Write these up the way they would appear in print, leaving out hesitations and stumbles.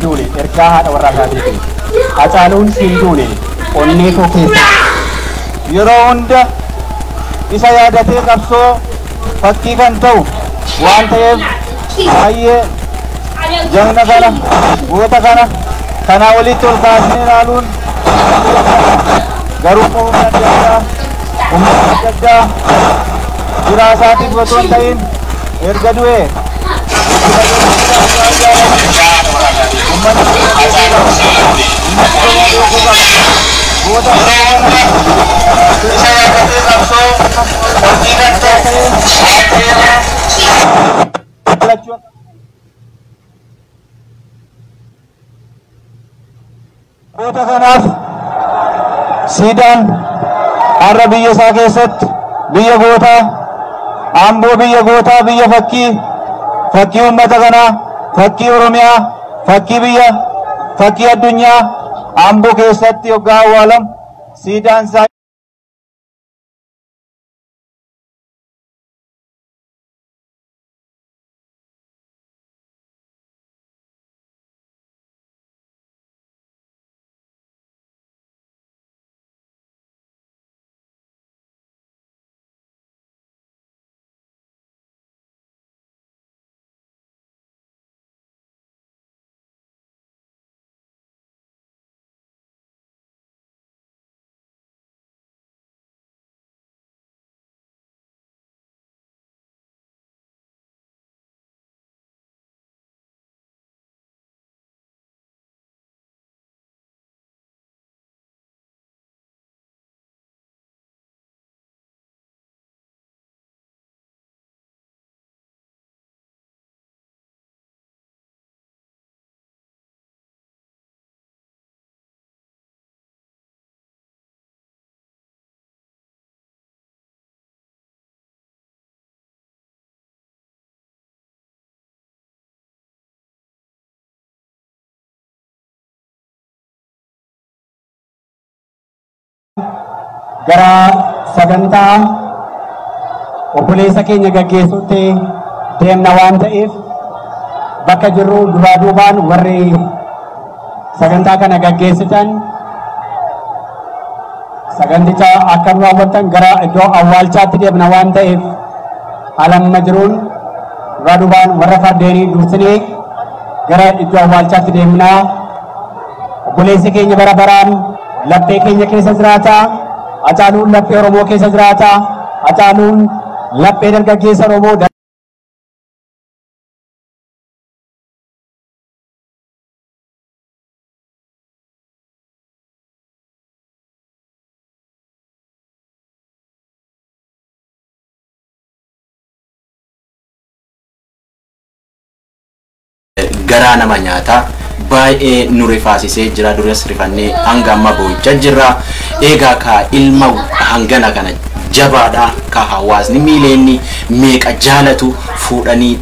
duule ergaa haadha warraa isaatiiti. Hacaaluun siin duule onnee koo keessa. Yeroo hunda isa yaadatee qabsoo fakkii kan ta'u waan ta'eef baay'ee jagna kana goota kana kanaa walitti ol kaasnee ilaaluun garuu humna adda addaa jiraa isaatiif otoo hin ta'in erga du'ee goota kanaaf siidaan har'a biyya isaa keessatti biyya gootaa Amboo biyya gootaa biyya fakkii uummata kanaa fakkii Oromiyaa fakkii addunyaa Amboo keessatti hoggaa awwaalamu siidaan isaa gara sagantaa obboleessa keenya gaggeessuutti deemna waan ta'eef bakka jirru duraa duubaan warri sagantaa kana gaggeessitan saganticha akka nu raawwatan gara iddoo awwaalchaatti deemna waan ta'eef halamma jiruun duraa duubaan warra fardeenii dursinee gara iddoo awwaalchaatti deemna. Obboleessi keenya bara baraan laphee keenya keessa jiraata. Hacaaluun laphee Oromoo keessa jiraata. Hacaaluun laphee dargaggeessa Oromoo garaa nama nyaata baay'ee nu rifaasisee jira. Duras rifannee hanga amma boo'ichaa jirra. Egaa ka ilma hangana kana jabaadha ka hawaasni miileenni meeqa jaalatu fuudhanii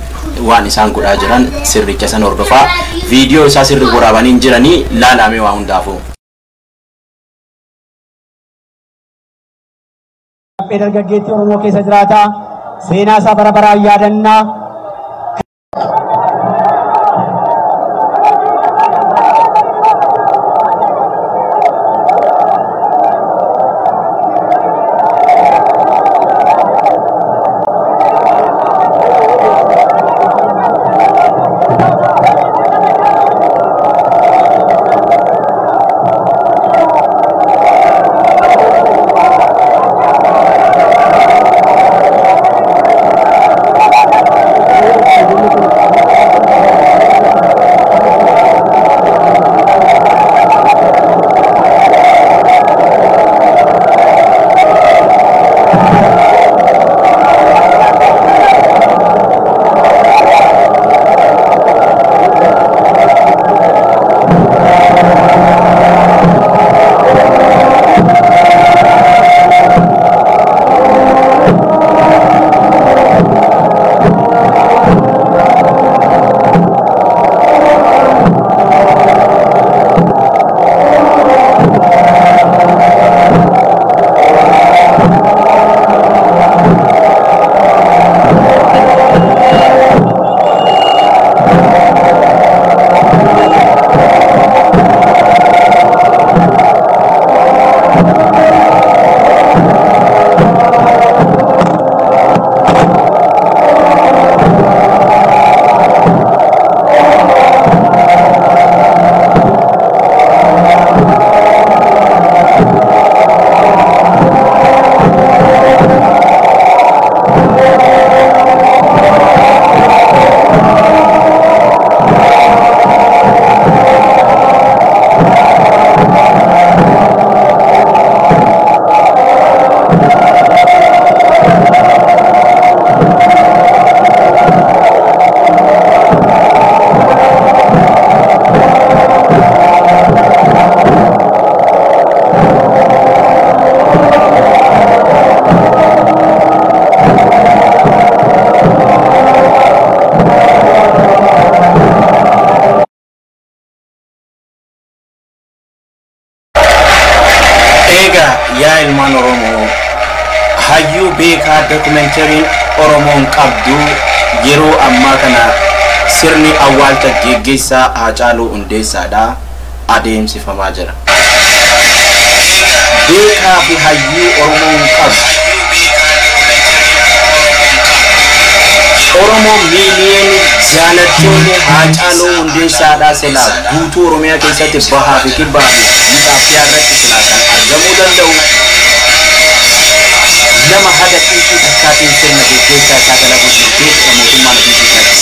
waan isaan godhaa jiran sirricha san hordofaa. Viidiyoo isaa sirri waraabanii jiranii laalamee waa hundaafuu. Dargaggeessi Oromoo keessa jiraata. Seenaa isaa bara baraan yaadannaa. yaa ilmaan Oromoo hayyuu beekaa dokumentariin Oromoon qabdu yeroo ammaa kana sirni awwaalcha geggeessaa Haacaaluu Hundeessaadha adeemsifamaa jira. Beekaa fi hayyuu Oromoon qabdu Oromoo miiliyoonii jaalattoonni Haacaaluu Hundeessaadha silaa guutuu Oromiyaa keessatti bahaa fi kibbaa fi Itoophiyaa irratti silaa kan argamuu danda'u nama haga xiqqii takkaatiin sirna geggeessaa isaa dalaguu jirteef mootummaan biyyisaati.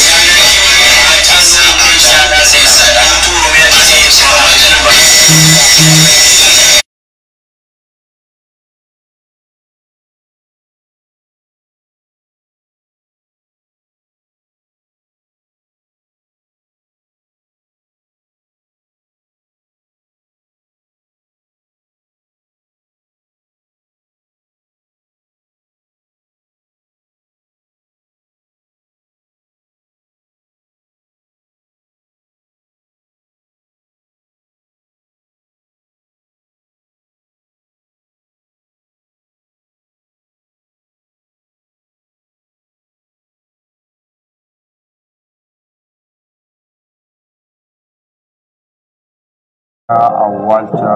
awwaalcha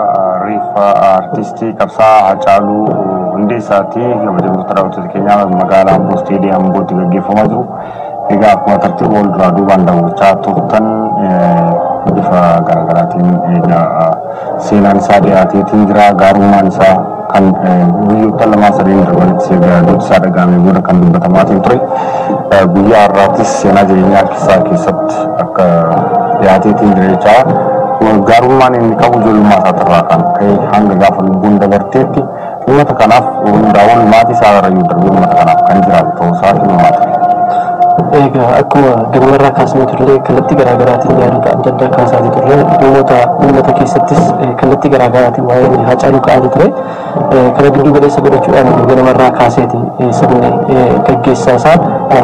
rifa artistii qabsaa Haacaaluu Hundeessaati kabajamtoota daawwattoota keenyaa magaalaa Amboo Stadium Ambootti gaggeeffamaa jiru. Egaa akkuma tartiiba wal duraa duubaan daawwachaa turtan bifa garaagaraatiin seenaan isaa dhiyaateetiin jira. Gaarummaan isaa kan guyyoota lamaa sadeen darbanitti seegaa isaa dhagahamee booda kan dubbatamaatiin ture. Guyyaa har'aattis seenaa jireenyaa keessatti akka dhiyaateetiin jira jechaa. Gaarummaan inni qabu ijoollummaa isaatirraa kan ka'e hanga gaafa lubbuun dabarteetti uummata kanaaf hundaa'uun maatii isaa irra yoo darbe uummata kanaaf kan jiraatu ta'uu isaa himamaa. Egaa akkuma gamarraa kaasnee turre kallattii garaagaraatiin yaadota adda addaa kaasaa turre uummata keessattis kallattii garaagaraatiin waa'ee Haacaaluu ka'aa ture. Kana gidduu galeessa godhachuudhaan ganamarraa kaaseeti sirni gaggeessaa isaa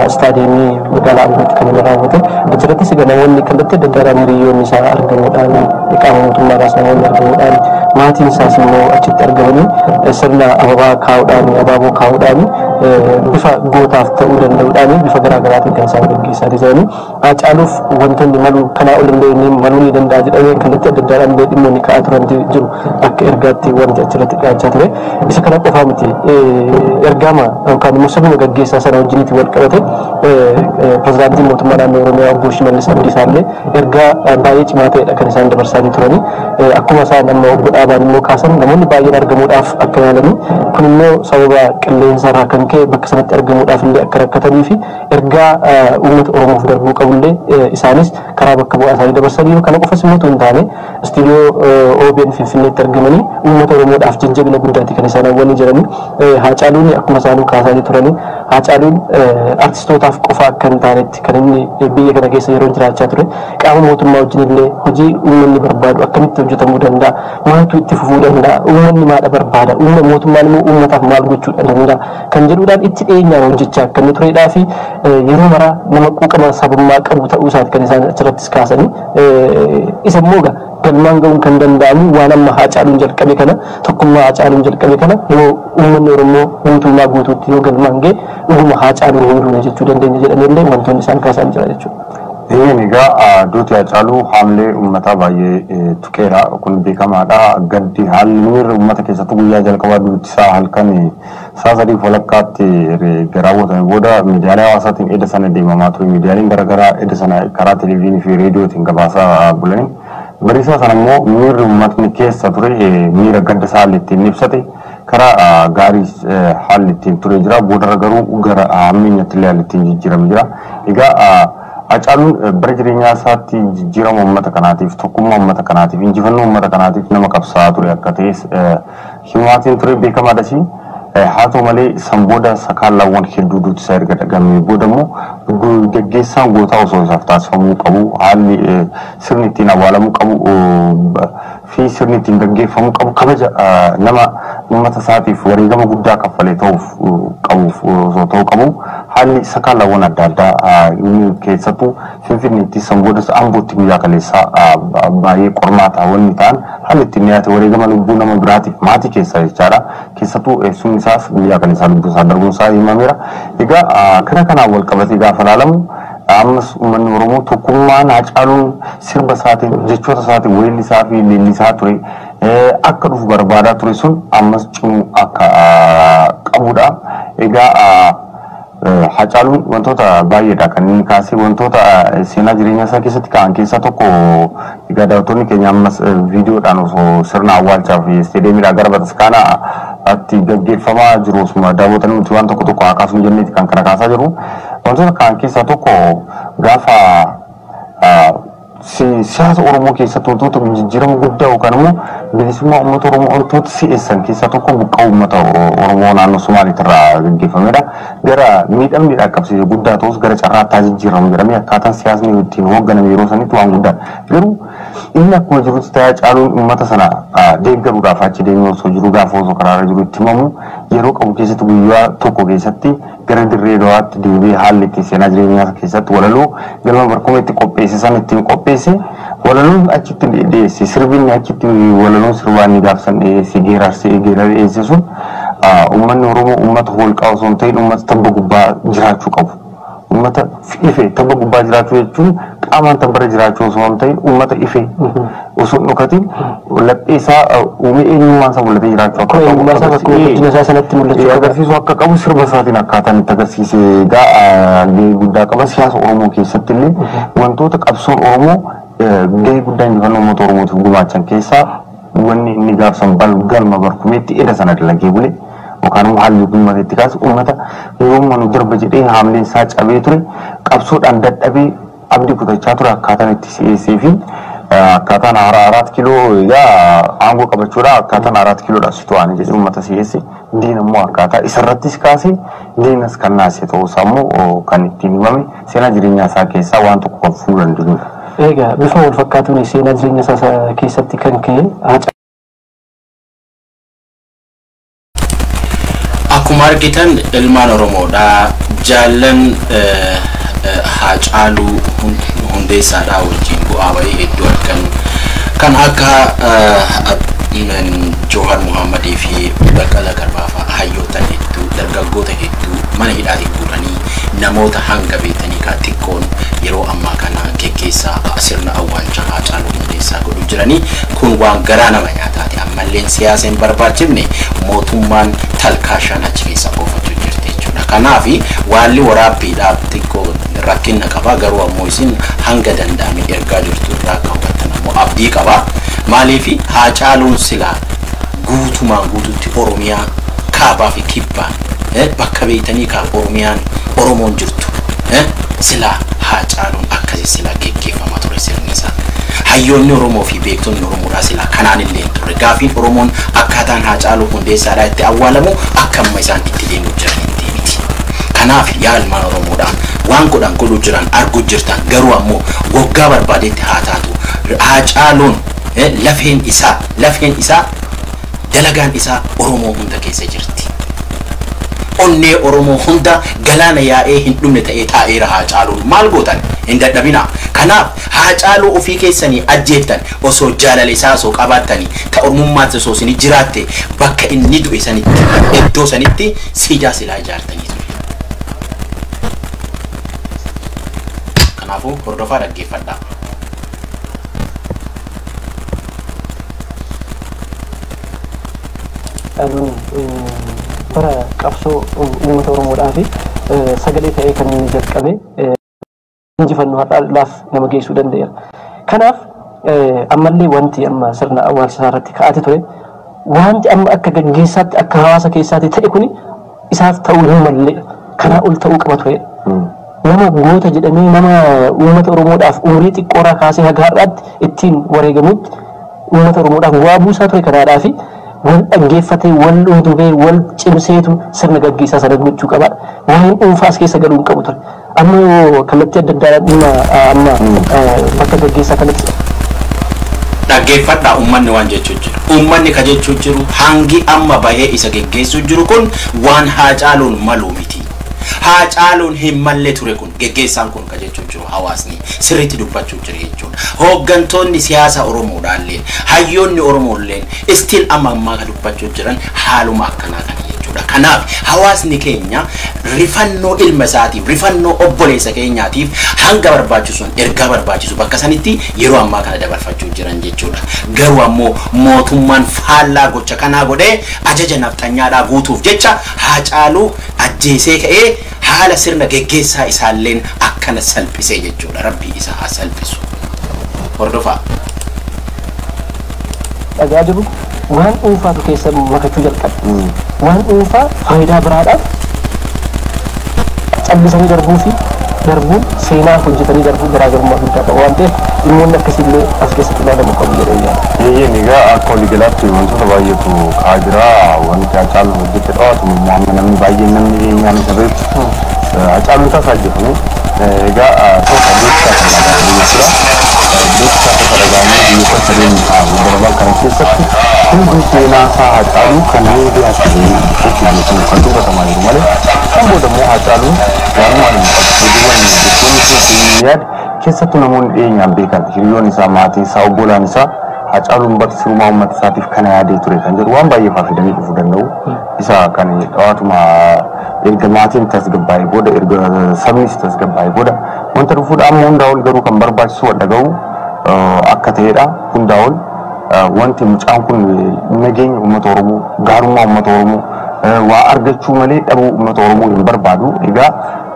istaadiyeemii magaalaa Ambootti kan inni raawwate. Achirrattis namoonni kallattii adda addaadhaan hiriyoonni isaa argamuudhaan qaama mootummaadhaas namoonni argamuudhaan maatiin isaas immoo achitti argamanii sirna ababaa kaa'uudhaan abaaboo kaa'uudhaan bifa gootaaf ta'uu danda'uudhaan bifa garaagaraatiin kan isaan gaggeessaa jiranii. Haacaaluuf wantoonni maluu kanaa ol illee maluu ni danda'a jedhamee kallattii adda addaadhaan illee dhimmoonni ka'aa turan jiru akka ergaatti wanti achirratti dhiyaachaa ture. Isa kana qofaa miti ergama yookaan immoo sirna gaggeessaa sana wajjiniitiin wal qabate pirezidaantiin mootummaa naannoo Oromiyaa obbo Shimallis Abdiisaa illee ergaa baay'ee cimaa ta'edha kan isaan dabarsaa turanii. Akkuma isaan amma obbo Dhaabaan immoo kaasan namoonni baay'een argamuudhaaf akka yaalanii kun immoo sababa qilleensa irraa kan ka'e bakka sanatti argamuudhaaf illee akka rakkatanii fi ergaa uummata Oromoof darbuu qabullee isaanis karaa bakka bu'aa isaanii dabarsanii kana qofas immoo hin taane istiidiyoo OBN Finfinneetti argamanii uummata Oromoodhaaf jajjabina guddaatti kan isaan hawwanii jiranii. Haacaaluun akkuma isaanii kaasanii turanii Haacaaluun artistootaaf qofa akka hin taanetti kan inni biyya kana keessa yeroo jiraachaa ture qaama mootummaa wajjin illee hojii uummanni barbaadu akkamitti hojjetamuu danda'a maaltu itti fufuu danda'a uummanni maal barbaada mootummaan immoo uummataaf maal gochuu danda'a kan jedhuudhaan itti dhiyeenyaan hojjechaa akka inni turedhaa fi yeroo maraa nama quuqama sabummaa qabu ta'uu isaati kan isaan achirrattis kaasanii isa immoo galmaan ga'uun kan danda'amu waan amma Haacaaluun jalqabe kana tokkummaa Haacaaluun jalqabe kana yoo uummanni Oromoo guutummaa guutuutti yoo galmaan ga'e dhuguma Haacaaluun hin duune jechuu dandeenya jedhamee wantoonni isaan kaasaa jira jechuudha. Egaa duuti Haacaaluu haamlee uummataa baay'ee tuqeera kun beekamaadha. Gaddi haalli miirri uummata keessatti guyyaa jalqabaa duuti isaa halkan saa sadii walakkaatti raawwatame booda miidiyaalee hawaasaatiin edda sana deemamaa ture. Miidiyaaleen garaagaraa edda sana karaa televezyiinii fi reediyootiin gabaasaa bulanii. Bariisaa sana immoo miirri uummatni keessa ture miira gadda isaa haalli ittiin ibsate karaa gaarii haalli ittiin ture jira. Boodarra garuu gara hammeenyatti illee haalli ittiin jijjiirame jira. Egaa Haacaaluun bara jireenyaa isaatti jijjiirama uummata kanaatiif tokkummaa uummata kanaatiif injifannoo uummata kanaatiif nama qabsaa'aa ture akka ta'es himaatiin ture beekamaadhas. Haa ta'u malee san booda sakaallaawwan hedduu duuti isaa erga dhagamee booda immoo gaggeessaan gootaa osoo isaaf taasifamuu qabu haalli sirni ittiin awwaalamuu qabu fi sirni ittiin gaggeeffamuu qabu kabaja nama uummata isaatiif wareegama guddaa kaffalee ta'uuf qabuuf osoo ta'uu qabu haalli sakaalawwan adda addaa inni keessattuu Finfinneetti sanboodas Ambootti guyyaa kaleessaa baay'ee qormaataa wanni ta'an haalli ittiin dhiyaate wareegama lubbuu nama biraatiif maatii keessa jechaadha. Keessattuu eessuun isaas guyyaa kaleessaa lubbuu isaa darbuun isaa himameera. Egaa kana kanaan wal qabatee gaafa ilaalamu ammas uummanni Oromoo tokkummaan Haacaaluun sirba isaatiin jechoota isaatiin weellisaa fi leellisaa ture akka dhufu barbaadaa ture sun ammas cimuu akka qabudha. Egaa Haacaaluun wantoota baay'eedha kan inni kaasee wantoota seenaa jireenya isaa keessatti ka'an keessaa tokko egaa daawwattoonni keenya ammas viidiyoodhaan osoo sirna awwaalchaa fi isteediyeemiidhaa gara bataskaanaa atti gaggeeffamaa jiru osuma daawwatanii nuti waan tokko tokko haakaasuu jenneeti kan kana kaasaa jiru. Wantoota ka'an keessaa tokko gaafa siyaasa Oromoo keessatti wantoota jijjiirama guddaa yookaan immoo bilisummaa uummata Oromoo wantoota si'eessan keessaa tokko buqqaa uummata Oromoo naannoo Somaaliitirraa gaggeeffamedha. Gara miidhamni dhaqqabsiise guddaa ta'us gara carraattaa jijjiiramu jedhamee akkaataan siyaasni ittiin hoogganame yeroo sanitti waan guddaa. Garuu inni akkuma jirutti ta'aa Haacaaluun uummata sana deeggaruudhaaf achi deemee osoo jiru gaafa osoo karaarra jiru itti himamu yeroo qabu keessatti guyyaa tokko keessatti gara dirree dawaatti deebi'ee haalli itti seenaa jireenyaa keessatti walaloo galma barkuma itti qopheessisan ittiin qopheesse walaloon achitti dhiyeesse sirbinni achitti walaloon sirbaan ni gaafsan dhiyeesse geerarsee dhiyeesse sun uummanni Oromoo uummata holqaa osoo hin ta'in uummata tabba gubbaa jiraachuu qabu. Uummata ife tabba gubbaa jiraachuu jechuun qaamaan tabbara jiraachuu osoo hin ta'in uummata ife osoo hin dhokatin laphee isaa uumee eenyummaan isaa mul'atee jiraachuu akka qabu guddina isaa sanatti mul'achuu agarsiisu akka qabu sirba isaatiin akkaataan itti agarsiise gahee guddaa qaba. Siyaasa Oromoo keessatti illee wantoota qabsoon Oromoo gahee guddaa injifannoo uummata Oromootiif gumaachan keessaa wanni inni gaafsan galma barkumeetti edda sana dalagee bule yookaan immoo haalli uummateetti kaasu uummata yoomanu darba jedhee haamleen isaa cabee ture qabsoodhaan dadhabee abdii kutachaa ture akkaataan itti si'eessee fi akkaataan haaraa kiiloo aangoo qabachuudha akkaataan 4 kiiloodhaaf situ waan jedhe uummata si'eesse diina immoo akkaataa isarrattis kaasee diinas kan naasee ta'uusaa immoo kan ittiin himame seenaa jireenyaa isaa keessaa waan tokko kan fuudhuu danda'udha. Egaa bifa wal fakkaatuun seenaa jireenya isaa keessatti kan ka'e akkuma argitan ilmaan Oromoodha jaallan Haacaaluu Hundeessaadhaa wajjin bu'aa bahii hedduu argan kan akka Jawhar Muhammadii fi Baqqalaa Garbaa fa'aa hayyoota hedduu dargaggoota hedduu mana hidhaatiin guuranii namoota hanga beekanii kan xiqqoon yeroo ammaa kana geggeessaa sirna awwaalcha Haacaaluu Hundeessaa godhu jiranii kun waan garaa nama nyaataati. Ammallee siyaasa hin barbaachifne mootummaan talkaashaan achi keessa oofachuu jirti jechuudha. Kanaaf waalli waraabbiidhaaf xiqqoo rakkina qaba garuu ammoo isin hanga danda'ame ergaa jirtu irraa akka hubattan ammoo abdii qaba. Maaliif Haacaaluun silaa guutumaan guututti Oromiyaa kaabaa fi kibbaan bakka beeytanii kaa Oromiyaan Oromoon jirtu silaa Haacaaluun akkasii silaa geggeeffama ture sirni isaa. Hayyoonni Oromoo fi beektonni Oromoodhaa silaa kanaan illee ture gaafiin Oromoon akkaataan Haacaaluu Hundeessaadhaa itti awwaalamu akka amma isaan itti deemu jiran hin miti. Kanaaf yaa ilmaan Oromoodhaa waan godhan godhu jiran argu jirtan garuu ammoo waggaa barbaadetti haa taatu Haacaaluun lafeen isaa dalagaan isaa Oromoo hunda keessa jirti. Onnee Oromoo hunda galaana yaa'ee hin dhumne ta'ee taa'eera Haacaaluun maal gootan hin dadhabina. Kanaaf Haacaaluu ofii keessanii ajjeeftan osoo jaalala isaa osoo qabaattanii ta Oromummaatti osoo isin jiraatte bakka inni du'e sanitti iddoo sanitti siidaa silaa ijaartanii ture. Kanaafuu hordofaa dhaggeeffadhaa. bara qabsoo uummata Oromoodhaa fi sagalee ta'ee kan inni jalqabe injifannoo har'aaf nama geessuu danda'eera. Kanaaf ammallee wanti amma sirna awwaalcha irratti ka'ate ture wanti amma akka gaggeessaatti akka hawaasa keessaatti ta'e kuni isaaf ta'uu hin malle kanaa ol ta'uu qaba ture. Nama goota jedhamee nama uummata Oromoodhaaf umurii xiqqooraa kaasee haga har'aatti ittiin wareegamutti uummata Oromoodhaaf waa buusaa ture kanaadhaa fi wal dhaggeeffatee wal dhundubee wal cimseetu sirna gaggeessaa sana gochuu qaba. Waan dhuunfaas keessa galuu hin qabu ture. Amma kallattii adda addaa dhimma amma bakka gaggeessaa kanatti dhaggeeffadhaa uummanni waan jechuu jiru. Uummanni ka jechuu jiru hangi amma bahee isa geggeessuu jiru kun waan Haacaaluun maluu miti. Haacaaluun hin malle ture kun geggeessaan kun ka jechuun jiru hawaasni sirriitti dubbachuu jira jechuudha. Hooggantoonni siyaasa Oromoodhaallee hayyoonni Oromoolleen istiin ammaa ka dubbachuu jiran haaluma akkanaa kana jechuudha. Kanaaf hawaasni keenya rifannoo ilma isaatiif rifannoo obboleessa keenyaatiif hanga barbaachisuun ergaa barbaachisu bakka sanitti yeroo ammaa kana dabarfachuu jiran jechuudha. Garuu ammoo mootummaan faallaa gocha kanaa godhee ajaja nafxanyaadhaa guutuuf jecha Haacaaluu ajjeesee ka'ee haala sirna geggeessaa isaalleen akkana salphisee jechuudha. Rabbi isa haa salphisu. Hordofaa. Ajaa'ibu waan dhuunfaatu keessa makachuu jalqabe. Waan dhuunfaa faayidaa biraadhaaf callisanii darbuun seenaa hojjetanii darbuun garaagarummaa guddaa qaba waan ta'eef dhimmoonni akkasiillee as keessatti ilaalamu qabu jedhee yaada. Yeeyeen egaa akka waliigalaatti wantoota baay'eetu ka'aa jira. Wanti Haacaaluun hojjete dhawaatu immoo namni baay'een namni nyaan isa beektu Haacaaluun taasisaa jedhamu egaa ta'uusaa beeksisaa kan laatamu jechuudha. Beeksisaa tokko dhagahamee biyyoota sadeen darbaa kana keessatti hundi seenaa isaa Haacaaluu kan miidiyaa sadeen itti beekamu kan dubbatamaa jiru malee kan booda immoo Haacaaluun waanuma yaad keessattuu namoonni dhiyeenyaan beekan hiriyoon isaa maatiin isaa obbolaan isaa Haacaaluun bakka sirumaa uummata isaatiif kana yaadee ture kan jedhu waan baay'ee faafidanii dhufuu danda'u. Isa kan dhawaatuma erga maatiin tasgabbaa'ee booda erga sabnis tasgabbaa'ee booda wanta dhufuudha amma hundaa ol garuu kan barbaachisu wadda ga'u akka ta'edha. Hundaa ol wanti mucaan kun nageenya uummata Oromoo gaarummaa uummata Oromoo waa argachuu malee dhabuu uummata Oromoo hin barbaadu. Egaa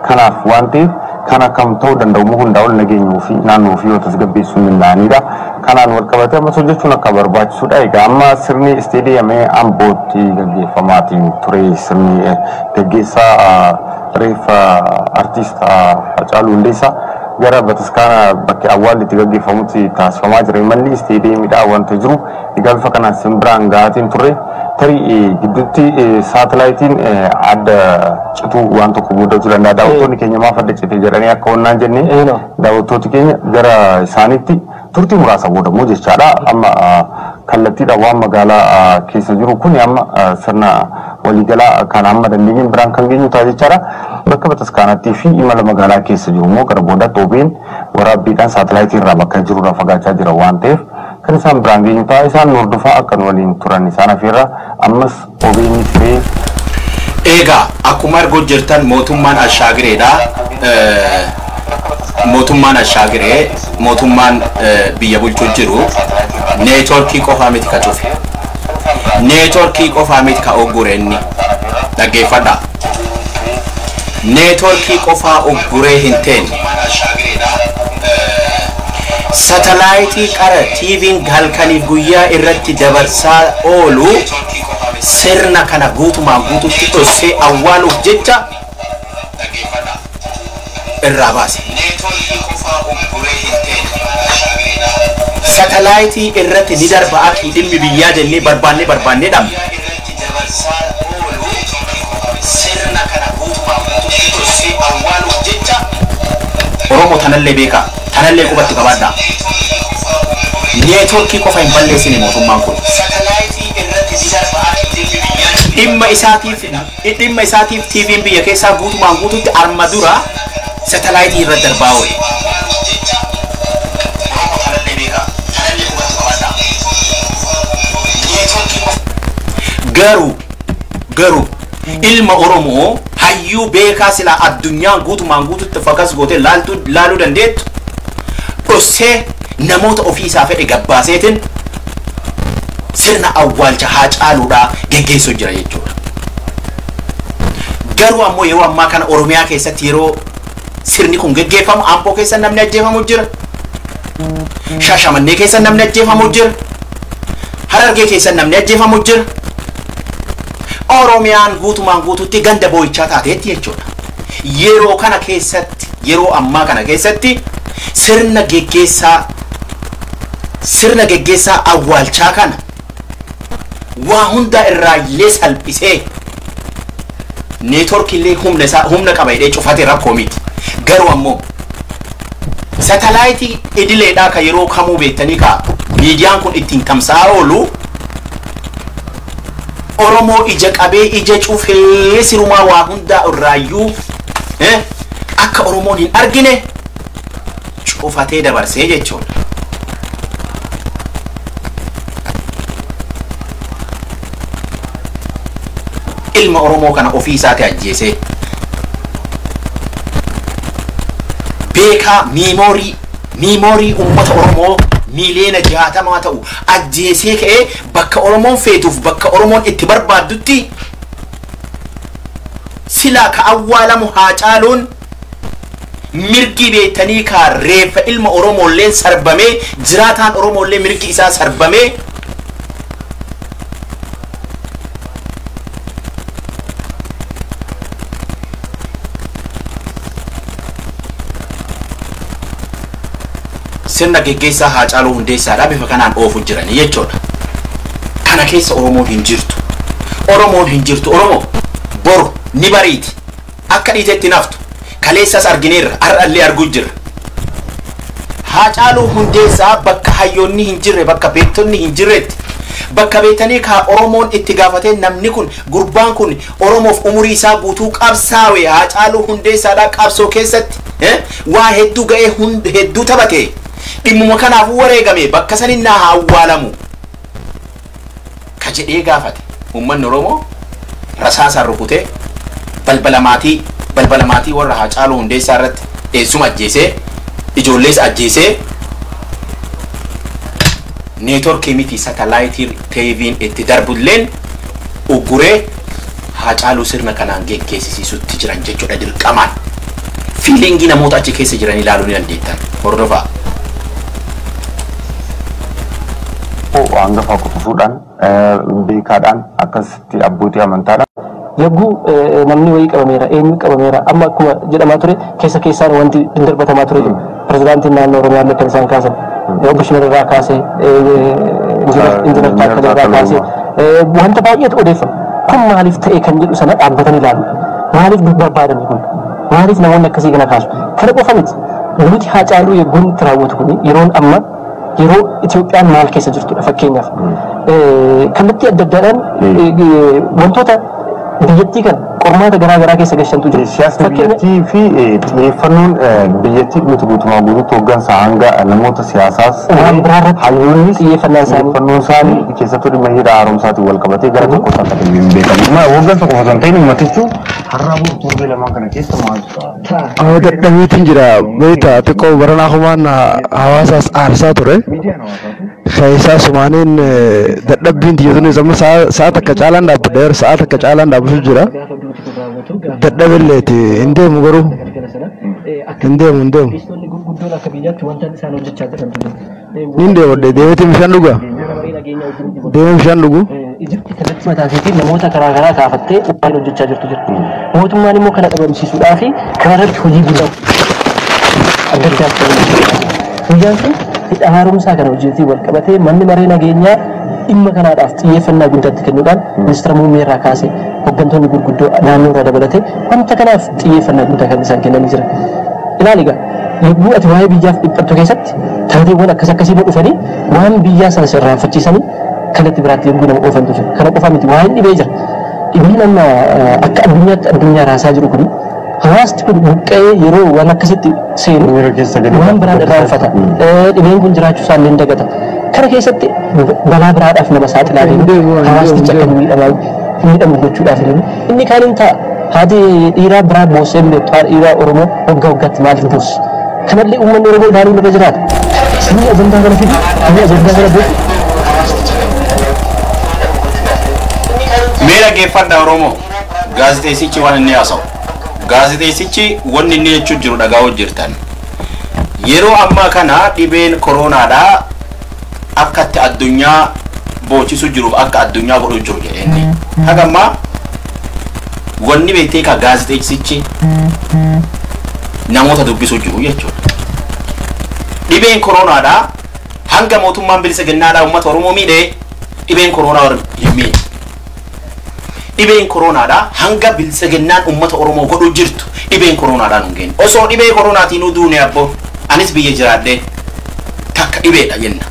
kanaaf waan ta'eef kana kam ta'uu danda'u hundaa ol nageenya ofii naannoo ofii yoo tasgabbeessuu hin danda'anidha. Kanaan wal qabatee ammas hojjechuun akka barbaachisuudha. Egaa amma sirni isteediyamii Ambootti gaggeeffamaatiin ture sirni gaggeessaa reeffa artiist Haacaaluu Hundeessaa gara bataskaana bakka awwaalli itti gaggeeffamutti taasifamaa jira. Malli isteediyamiidha wanta jiru. Egaa bifa kanaan simbiraan gaatiin ture. Tarii gidduutti saatalaayitiin adda cituu waan tokko muudachuu danda'a. Daawwattoonni keenya maaf adda citee jedhanii akka wannaan jennee daawwattooti keenya gara isaaniitti turtii muraasa boodamoo jechaadha. Amma kallattiidha waan magaalaa keessa jiru kun amma sirna waliigalaa kan amma dandeenyeen biraan kan geenyu ta'a jechaadha. Bakka bataskaanatti fi imala magaalaa keessa jiru immoo gara boodaatti OBN waraabbiidhaan saatalaayitii irraa bakka jirurraa fagaachaa jira waan ta'eef kan isaan biraan geenyu ta'a. Isaan hordofaa akka waliin turan isaan afeerra ammas OBN firee. Egaa akkuma argaa jirtan mootummaan Ashaagireedha. Mootummaan Ashaagiree mootummaan biyya bulchuu jiru neetworkii qofaa miti ka cufe. Neetworkii qofaa miti ka oggure inni dhaggeeffadha. Neetworkii qofaa ogguree hin teenne. Satalaayitii qara TV'n halkaniif guyyaa irratti dabarsaa oolu sirna kana guutumaan guututti dhossee awwaaluuf jecha irraa baase. Satalaayitii irratti ni darba akki dhimmi biyyaa jennee barbaannee dhabne. Oromoo tanallee beeka, tanallee qubatti qabaadha. Neetworkii qofa hin balleessine mootummaan kun. Dhimma isaatiif TV'n biyya keessaa guutumaan guututti arma dura satalaayitii irra darbaa oole. Garuu ilma Oromoo hayyuu beekaa silaa addunyaan guutumaan guututti fakas gootee laaluu dandeettu dhossee namoota ofiisaa fedhe gabbaaseetiin sirna awwaalcha Haacaaluudhaa geggeessuu jira jechuudha. Garuu ammoo yeroo ammaa kana Oromiyaa keessatti yeroo sirni kun geggeeffamu Amboo keessa namni ajjeefamu jira. Shaashamannee keessa namni ajjeefamu jira. Harargee keessa namni ajjeefamu jira. Oromiyaan guutumaan guututti ganda boo'ichaa taateetti jechuudha. Yeroo kana keessatti yeroo ammaa kana keessatti sirna geggeessaa awwaalchaa kana waa hunda irraa illee salphisee neetworkillee humna qaba jedhee cufate rakkoo miti. Garuu ammoo satalaayitii idileedhaa ka yeroo kamuu beektanii ka miidiyaan kun ittiin tamsa'aa oolu Oromoo ija qabee ija cufee sirumaa waa hundaa irraayyuu akka Oromoon hin argine cufatee dabarsee jechuudha. Ilma Oromoo kana ofii isaati ajjeesee beekaa miimoorii uummata Oromoo miliyoona 60 ta'u ajjeesee ka'ee bakka Oromoon feetuuf bakka Oromoon itti barbaaddutti silaa ka awwaalamu Haacaaluun mirgi beetanii ka reeffa ilma Oromoolleen sarbamee jiraataan Oromoollee mirgi isaa sarbamee sirna geggeessaa Haacaaluu Hundeessaadhaa bifa kanaan oofu jiranii jechuudha. Kana keessa Oromoon hin jirtu. Oromoo boru ni bariiti. Akka dhiiteetti naftu. Kaleessas argineerra har'allee arguu jirra. Haacaaluu Hundeessaa bakka hayyoonni hin jirre bakka beektonni hin jirretti bakka beetanii ka Oromoon itti gaafatee namni kun gurbaan kun Oromoof umurii isaa guutuu qabsaa'e Haacaaluu Hundeessaadhaa qabsoo keessatti waa hedduu ga'ee hedduu taphatee dhimmuma kanaaf wareegame bakka sanin naa awwaalamu ka jedhee gaafate uummanni Oromoo rasaasaan rukutee balbala maatii warra Haacaaluu Hundeessaa irratti eessuma ajjeesee ijoollees ajjeesee neetworkii miti satellaayitii TV'n itti darbulleen ugguree Haacaaluu sirna kanaan geggeessisuutti jiran jechuudha dirqamaan. Fiilingii namoota achi keessa jiran ilaaluu ni dandeettan. Hordofaa. Hangafa kutufuudhaan beekaadhaan akkasitti abbootii amantaadhaan. Yagguu namni wayii qabameera, eenyu qabameera, amma akkuma jedhamaa ture keessaan wanti hin darbatamaa ture. Pirezidaantiin naannoo Oromiyaa kan isaan kaasan obbo Shimalirraa kaasee injinar Taakkalirraa kaasee wanta baay'eetu odeeffama. Kun maaliif ta'e kan jedhu sana dhaabbatanii ilaalu. Maaliif barbaadame kun? Maaliif namoonni akkasii kana kaasu? Kana qofa miti. Nuti Haacaaluu yegguun itti raawwatu kun yeroon amma yeroo Itoophiyaan maal keessa jirtudha fakkeenyaaf. Kallattii adda addaadhaan wantoota biyyattii kan qormaata garaa keessa gashantu jira. Siyaasni biyyattii fi xiyyeeffannoon biyyattii guutumaa guutuutti hooggansa hanga namoota siyaasaas hayyoonni xiyyeeffannoon isaanii keessattuu dhimma hidha haaromsaatiin wal qabatee gara tokko isaan akka hin beekamu. Hooggansa qofa osoo hin ta'in ummatichu har'aa torbee lamaan kana keessa maal dadhabeetiin jira beektaa xiqqoo baranaa humaan hawaasaas aarsaa ture. Keessaa sumaaniin dadhabbiin tiyyaatuunis amma sa'a takka caalaan dhaabbadheera sa'a takka caalaan dhaabbatuu jira. Dadhabilleeti hin deemu garuu hin deemu. Niin deemu deemeetiin bishaan dhugaa. Deemee bishaan dhuguu. Mataaseetiin namoota garaa kaafattee waan hojjechaa jirtu jira. Mootummaan immoo kana dhabamsiisuudhaa fi kanarratti hojii guddaa adda addaa guyyaan sun hidha haaromsaa kana hojjetii wal qabatee manni maree nageenyaa dhimma kanaadhaaf xiyyeeffannaa guddaatti kennuudhaan ministeera muummee irraa kaasee hooggantoonni gurguddoo naannoo irraa dabalatee wanta kanaaf xiyyeeffannaa guddaa kan isaan kennanii jiran. Ilaali egaa yogguu ati waa'ee biyyaaf dhiphattu keessatti taateewwan akkasii dhufanii waan biyyaa sana sirraanfachiisanii kallattii biraatti yogguu nama oofantu jira. Kana qofa miti waa'een dhibee jira. Dhibeen amma akka addunyaatti addunyaa raasaa jiru kuni hawaasti kun buqqa'ee yeroo waan akkasitti seenu waan biraan irraa uffata. Dhibeen kun jiraachuu isaallee hin dagata. Kana keessatti balaa biraadhaaf nama saaxilaa deemu hawaasticha akka miidhamu gochuudhaaf deemu. Inni kaaniin ta'a haati dhiiraa biraa boossee dhiiraa Oromoo waggaatti maaliif boossi? Kanallee uummanni Oromoo ilaaluu irra jiraata. Inni ajandaa kana fidi, inni ajandaa kana beeku. Meera geeffadha Oromoo gaazexeessichi waan inni haasa'u. Gaazexeessichi wanni inni jechuun jiru dhagaa'uu jirtan. Yeroo ammaa kana dhibeen koronaadhaa akkatti addunyaa boochisuu jiruuf akka addunyaa godhuu jiru jedheenni. Hagammaa wanni beektee ka gaazexeessichi namoota dubbisuu jiru jechuudha. Dhibeen koronaadhaa hanga mootummaan bilisa uummata Oromoo miidhee dhibeen koronaa hin miidhe. Dhibeen koronaadhaa hanga bilisa uummata Oromoo godhuu jirtu dhibeen koronaadhaan hin geenye. Osoo dhibee koronaatiin nu duune abbo anis biyya jiraadhee takka dhibeedha jenna.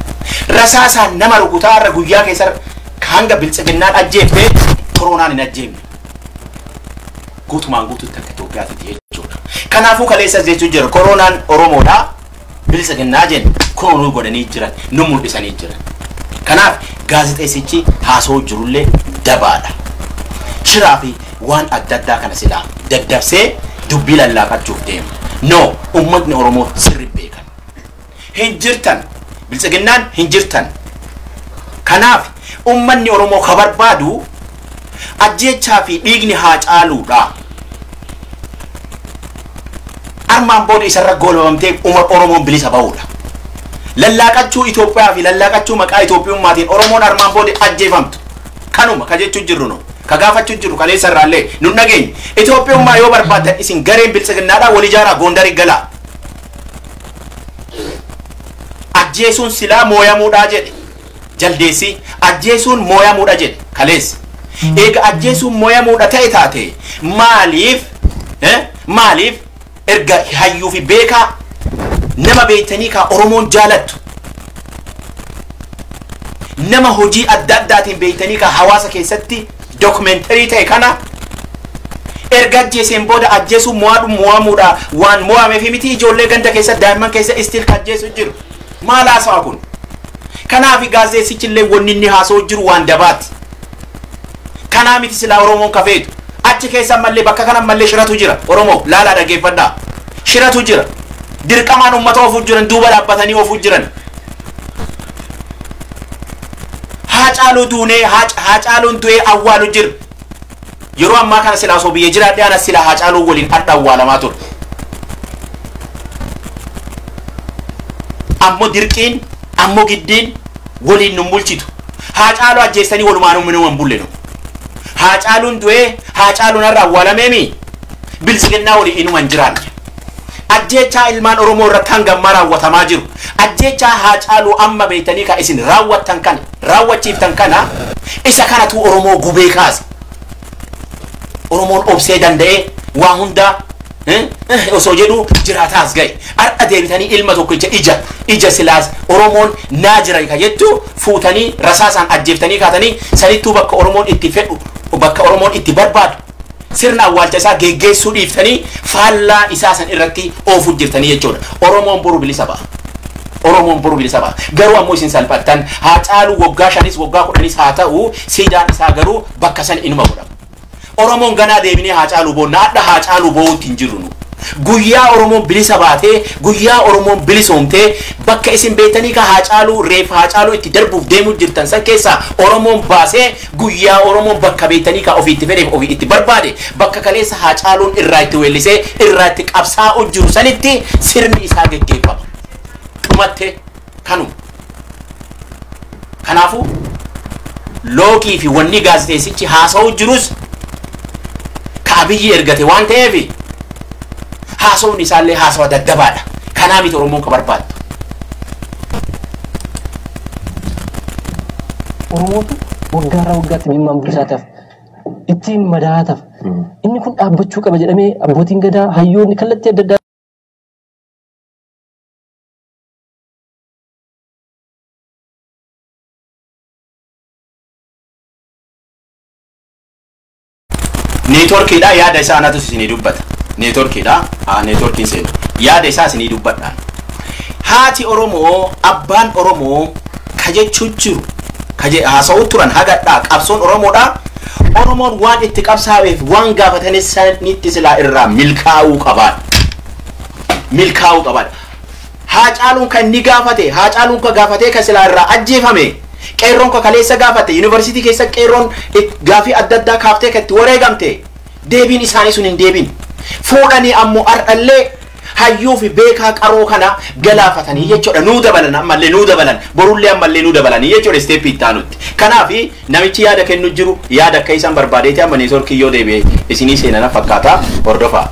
Rasaasaan nama rukutaa irra guyyaa keessa hanga bilisa ajjeeftee koronaan hin ajjeefne. Guutumaan guutuutti akka Itoophiyaatti jechuudha. Kanaafuu kaleessa jechuu jira koronaan Oromoodha bilisa kennaa jenna koronuu godhanii jiran nu mul'isanii jiran. Kanaaf gaazexeessichi haasoo jirullee dabaadha. Shiraa fi waan adda addaa kana silaa daddabsee dubbii lallaaqachuuf deema. No, ummatni Oromoo sirri beekan. Hin jirtan bilisa hin jirtan. Kanaaf ummanni Oromoo ka barbaadu ajjechaa fi dhiigni haa caaluudha. Armaan booda isarra goolabamtee Oromoon bilisa ba'uudha. Lallaaqachuu Itoophiyaa fi lallaaqachuu maqaa Itoophiyummaatiin Oromoon armaan booda ajjeefamtu. Kanuma ka jechuu jirru no. Ka gaafachuu jirru kaleessa irraallee nu dhageenya. Itoophiyummaa yoo barbaadan isin gareen bilisa wal ijaaraa Gondar galaa. Ajjeesuun silaa mooyamuudha jedhe. Jaldeessi ajjeesuun mooyamuudha jedhe kaleessa. Eega ajjeesuun mooyamuudha ta'e taate maaliif erga hayyuu fi beekaa nama beektanii ka Oromoon jaalattu nama hojii adda addaatiin beektanii ka hawaasa keessatti dokumentarii ta'e kana erga ajjeeseen booda ajjeesuun mooyamuudha waan mooyameef miti ijoollee ganda keessa daa'imman keessa istiil ka ajjeesu jiru maal haasawa kun. Kanaaf gaazexeessichi illee wanni inni haasoo jiru waan dabaati. Kanaa miti silaa Oromoon kafeetu achi keessa mallee bakka kana mallee shiratu jira Oromoo laalaa dhaggeeffadhaa shiratu jira dirqamaan uummata oofuu jiran duuba dhaabbatanii oofuu jiran. Haacaaluu duunee haacaaluun du'ee awwaalu jira yeroo ammaa kana silaa osoo biyya jiraadhee ana silaa haacaaluu waliin adda awwaalamaa ture. Ammoo dirqiin ammoo giddiin waliin nu bulchitu. Haacaaluu ajjeessanii walumaan uummanuu hin bulle no. Haacaaluun du'ee haacaaluun irra awwaalameemi bilisa walii inuma hin jiraanne. Ajjechaa ilmaan Oromoo irratti hangammaa raawwatamaa jiru. Ajjechaa haacaaluu amma beektanii ka isin raawwattan kana raawwachiiftan kana isa kanatu Oromoo gubee kaase. Oromoon obsee danda'ee waa hundaa osoo jedhu jiraataas gahe. Har'a deebitanii ilma tokkicha ija silaas Oromoon naa jira ka jettu fuutanii rasaasaan ajjeeftanii kaatanii sanittuu bakka Oromoon itti fedhu bakka Oromoon itti barbaadu sirna awwaalcha isaa geggeessuu dhiiftanii faallaa isaa san irratti oofuu jirtanii jechuudha. Oromoon boru bilisa ba'a. Oromoon boru bilisa ba'a. Garuu ammoo isin salphattan haacaaluu waggaa 5 waggaa 10 haa ta'u siidaan isaa garuu bakka san inuma godhama. Oromoon ganaa deebinee haacaaluu boonna adda haacaaluu bo'uutti hin jirru. Guyyaa Oromoon bilisa baatee guyyaa Oromoon bilisoomtee bakka isin beektanii ka haacaaluu reefa haacaaluu itti darbuuf deemuu jirtan san keessa Oromoon baasee guyyaa Oromoon bakka beektanii ka ofii itti fedheef ofii itti barbaade bakka kaleessa haacaaluun irraa itti weellisee irraa itti qabsaa'uu jiru sanitti sirni isaa geggeeffama. Dhumattee kanuma. Kanaafuu lookii fi wanni gaazexeessichi haasa'uu jirus ka Abiyyi ergate waan ta'eef haasawni isaallee haasawa daddabaadha. Kanaa miti Oromoon ka barbaadu. Oromoon waggaarraa waggaatti dhimmaan bilisaataaf ittiin madaataaf inni kun dhaabbachuu qaba jedhamee abbootiin gadaa hayyoonni kallattii adda addaa neetworkiidha yaada isaa anatu isinii dubbata. Neetworkiidha neetworkiin seenu yaada isaa isinii dubbadhaan. Haati Oromoo abbaan Oromoo ka jechuu jiru haasa'uu turan hagadhaa qabsoon Oromoodha. Oromoon waan itti qabsaa'eef waan gaafatanis sanitti silaa irraa milkaa'uu qabaadha. Milkaa'uu qabaadha. Haacaaluun kan ni gaafate haacaaluun ka gaafatee ka silaa irraa ajjeefame. Qeerroon ka kaleessa gaafate yuunivarsiitii keessa qeerroon gaafii adda addaa kaaftee ka itti wareegamte deebiin isaanii sun hin deebiin. Fuudhanii ammoo har'allee hayyuu fi beekaa qaroo kana galaafatanii jechuudha. Nuu dabalan ammallee nuu dabalan borullee ammallee nuu dabalanii jechuudha isteeppii itti aanutti. Kanaaf namichi yaada kennu jiru yaada akka isaan barbaadeeti amma neetworkii yoo deebi'e isinii seenana fakkaata hordofaa.